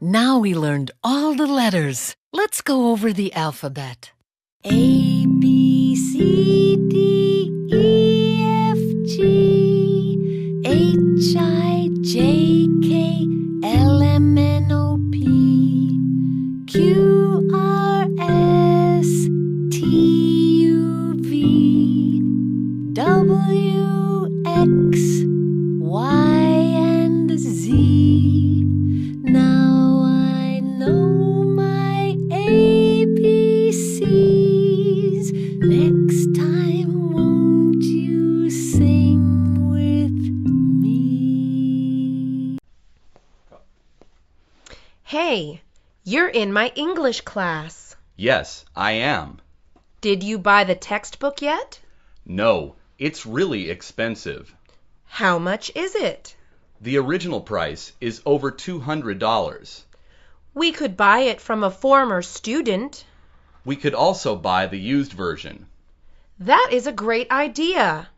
Now we learned all the letters. Let's go over the alphabet. A, B, C, D, E, F, G, H, I, J, K, L, M, N, O, P, Q, R, S, T, U, V, W, X, Y, and Z. Now I know my ABCs. Next time, won't you sing with me? Hey, you're in my English class. Yes, I am. Did you buy the textbook yet? No, it's really expensive. How much is it? The original price is over $200. We could buy it from a former student. We could also buy the used version. That is a great idea.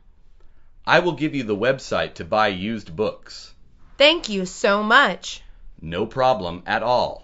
I will give you the website to buy used books. Thank you so much. No problem at all.